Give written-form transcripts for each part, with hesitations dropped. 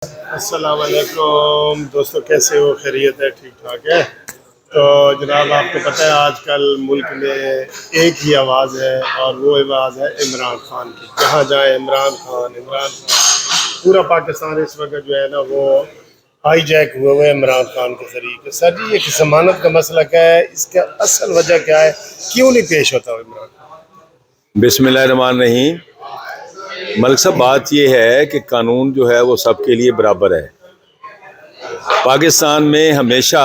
السلام علیکم دوستو، کیسے ہو؟ خیریت ہے؟ ٹھیک ٹھاک ہے؟ تو جناب، آپ کو پتہ ہے آج کل ملک میں ایک ہی آواز ہے، اور وہ آواز ہے عمران خان کی۔ جہاں جائیں عمران خان عمران خان۔ پورا پاکستان اس وقت جو ہے نا وہ ہائی جیک ہوئے ہوئے عمران خان کے ذریعے۔ سر جی، یہ ضمانت کا مسئلہ کیا ہے؟ اس کا اصل وجہ کیا ہے؟ کیوں نہیں پیش ہوتا عمران خان؟ بسم اللہ الرحمن الرحیم۔ ملک صاحب، بات یہ ہے کہ قانون جو ہے وہ سب کے لیے برابر ہے۔ پاکستان میں ہمیشہ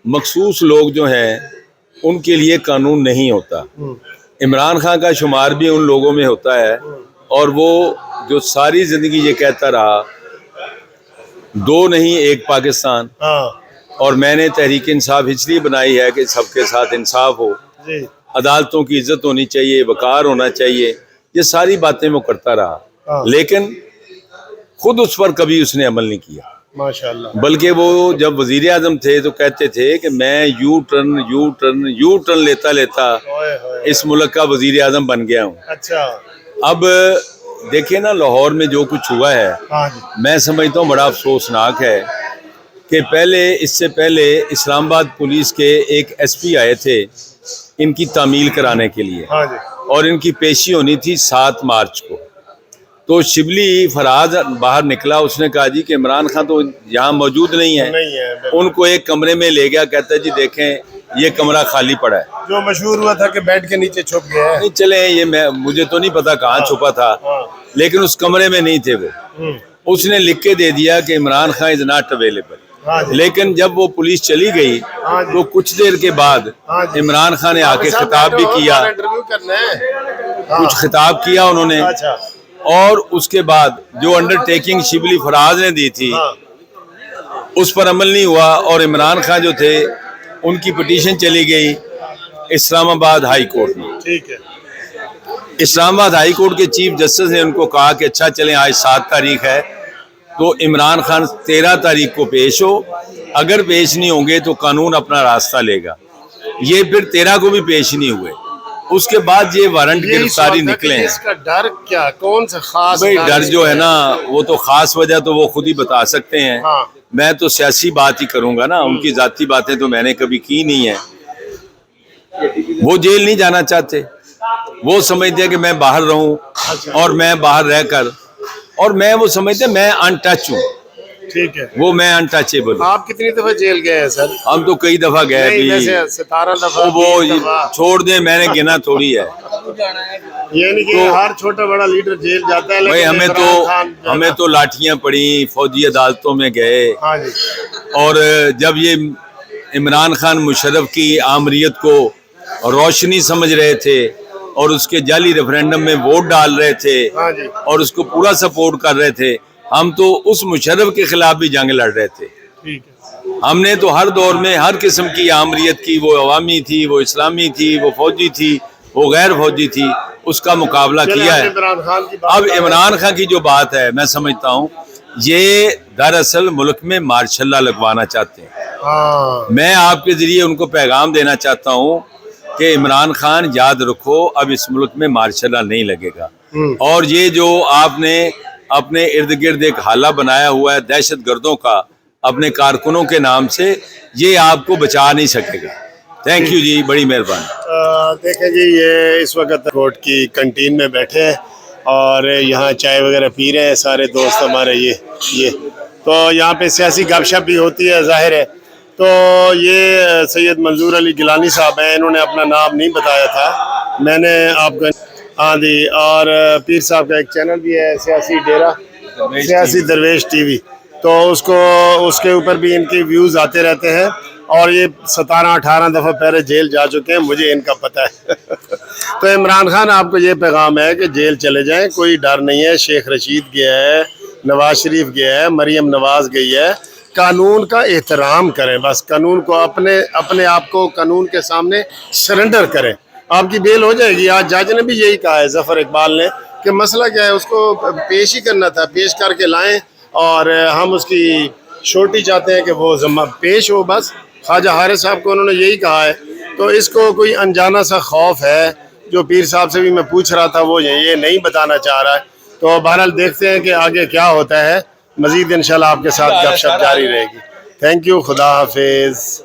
مخصوص لوگ جو ہیں ان کے لیے قانون نہیں ہوتا۔ عمران خان کا شمار بھی ان لوگوں میں ہوتا ہے، اور وہ جو ساری زندگی یہ کہتا رہا دو نہیں ایک پاکستان، اور میں نے تحریک انصاف اس لیے بنائی ہے کہ سب کے ساتھ انصاف ہو، جی، عدالتوں کی عزت ہونی چاہیے، وقار ہونا چاہیے، یہ ساری باتیں وہ کرتا رہا، لیکن خود اس پر کبھی اس نے عمل نہیں کیا۔ ماشاءاللہ۔ بلکہ وہ جب وزیر اعظم تھے تو کہتے تھے کہ میں یو ٹرن لیتا لیتا اس ملک کا وزیر اعظم بن گیا ہوں۔ اچھا، اب دیکھیں نا، لاہور میں جو کچھ ہوا ہے، میں سمجھتا ہوں بڑا افسوسناک ہے کہ اس سے پہلے اسلام آباد پولیس کے ایک ایس پی آئے تھے ان کی تعمیل کرانے کے لیے، اور ان کی پیشی ہونی تھی 7 مارچ کو۔ تو شبلی فراز باہر نکلا، اس نے کہا جی کہ عمران خان تو یہاں موجود نہیں ہے۔ ان کو ایک کمرے میں لے گیا، کہتا ہے جی دیکھیں یہ کمرہ خالی پڑا ہے۔ جو مشہور ہوا تھا کہ بیڈ کے نیچے چھپ گیا ہے۔ نہیں چلیں، یہ مجھے تو نہیں پتا کہاں چھپا تھا، لیکن اس کمرے میں نہیں تھے وہ۔ اس نے لکھ کے دے دیا کہ Imran Khan is not available. لیکن جب وہ پولیس چلی گئی تو کچھ دیر کے بعد عمران خان نے آ کے خطاب بھی کیا، کچھ خطاب کیا انہوں نے، اور اس کے بعد جو انڈر ٹیکنگ شبلی فراز نے دی تھی اس پر عمل نہیں ہوا، اور عمران خان جو تھے ان کی پٹیشن چلی گئی اسلام آباد ہائی کورٹ میں۔ ٹھیک ہے۔ اسلام آباد ہائی کورٹ کے چیف جسٹس نے ان کو کہا کہ اچھا چلیں، آج 7 تاریخ ہے تو عمران خان 13 تاریخ کو پیش ہو، اگر پیش نہیں ہوں گے تو قانون اپنا راستہ لے گا۔ یہ پھر 13 کو بھی پیش نہیں ہوئے۔ اس کے بعد یہ وارنٹ گرفتاری نکلے ہیں۔ اس کا ڈر کیا؟ کون سے خاص ڈر جو ہے نا وہ تو خاص وجہ تو وہ خود ہی بتا سکتے ہیں، میں تو سیاسی بات ہی کروں گا نا، ان کی ذاتی باتیں تو میں نے کبھی کی نہیں ہے۔ وہ جیل نہیں جانا چاہتے، وہ سمجھتے ہیں کہ میں باہر رہوں، اور میں باہر رہ کر، اور میں وہ سمجھتے ہیں میں ان ٹچ ہوں۔ ٹھیک ہے، وہ میں ان ٹچیبل ہوں۔ آپ کتنی دفعہ جیل گئے ہیں سر؟ ہم تو کئی دفعہ گئے بھی، 17 دفعہ۔ وہ چھوڑ دیں، میں نے گنا تھوڑی ہے۔ یعنی کہ ہر چھوٹا بڑا لیڈر جیل جاتا ہے، بھائی ہمیں تو لاٹھیاں پڑی، فوجی عدالتوں میں گئے، اور جب یہ عمران خان مشرف کی آمریت کو روشنی سمجھ رہے تھے اور اس کے جعلی ریفرینڈم میں ووٹ ڈال رہے تھے اور اس کو پورا سپورٹ کر رہے تھے، ہم تو اس مشرف کے خلاف بھی جنگ لڑ رہے تھے۔ ہم نے تو ہر دور میں ہر قسم کی آمریت کی، وہ عوامی تھی، وہ اسلامی تھی، وہ فوجی تھی، وہ غیر فوجی تھی، اس کا مقابلہ کیا ہے۔ اب عمران خان کی جو بات ہے، میں سمجھتا ہوں یہ دراصل ملک میں مارشل لا لگوانا چاہتے ہیں۔ میں آپ کے ذریعے ان کو پیغام دینا چاہتا ہوں کہ عمران خان یاد رکھو، اب اس ملک میں مارشل لا نہیں لگے گا، اور یہ جو آپ نے اپنے ارد گرد ایک حالہ بنایا ہوا ہے دہشت گردوں کا اپنے کارکنوں کے نام سے، یہ آپ کو بچا نہیں سکے گا۔ تھینک یو جی، بڑی مہربانی۔ دیکھیں جی، یہ اس وقت کورٹ کی کنٹین میں بیٹھے ہیں اور یہاں چائے وغیرہ پی رہے ہیں سارے دوست ہمارے۔ یہ تو یہاں پہ سیاسی گپ شپ بھی ہوتی ہے، ظاہر ہے۔ تو یہ سید منظور علی گیلانی صاحب ہیں، انہوں نے اپنا نام نہیں بتایا تھا، میں نے آپ کو دی، اور پیر صاحب کا ایک چینل بھی ہے سیاسی ڈیرا، سیاسی درویش ٹی وی، تو اس کے اوپر بھی ان کے ویوز آتے رہتے ہیں، اور یہ 17-18 دفعہ پہلے جیل جا چکے ہیں، مجھے ان کا پتہ ہے۔ تو عمران خان، آپ کو یہ پیغام ہے کہ جیل چلے جائیں، کوئی ڈر نہیں ہے۔ شیخ رشید گیا ہے، نواز شریف گیا ہے، مریم نواز گئی ہے۔ قانون کا احترام کریں، بس قانون کو اپنے آپ کو قانون کے سامنے سرنڈر کریں، آپ کی بیل ہو جائے گی۔ آج جج نے بھی یہی کہا ہے، ظفر اقبال نے، کہ مسئلہ کیا ہے، اس کو پیش ہی کرنا تھا، پیش کر کے لائیں، اور ہم اس کی چھوٹی چاہتے ہیں کہ وہ پیش ہو بس۔ خواجہ حارث صاحب کو انہوں نے یہی کہا ہے، تو اس کو کوئی انجانا سا خوف ہے، جو پیر صاحب سے بھی میں پوچھ رہا تھا وہ یہ نہیں بتانا چاہ رہا ہے۔ تو بہرحال دیکھتے ہیں کہ آگے کیا ہوتا ہے، مزید انشاءاللہ آپ کے ساتھ گپ شپ جاری رہے گی. Thank you. خدا حافظ.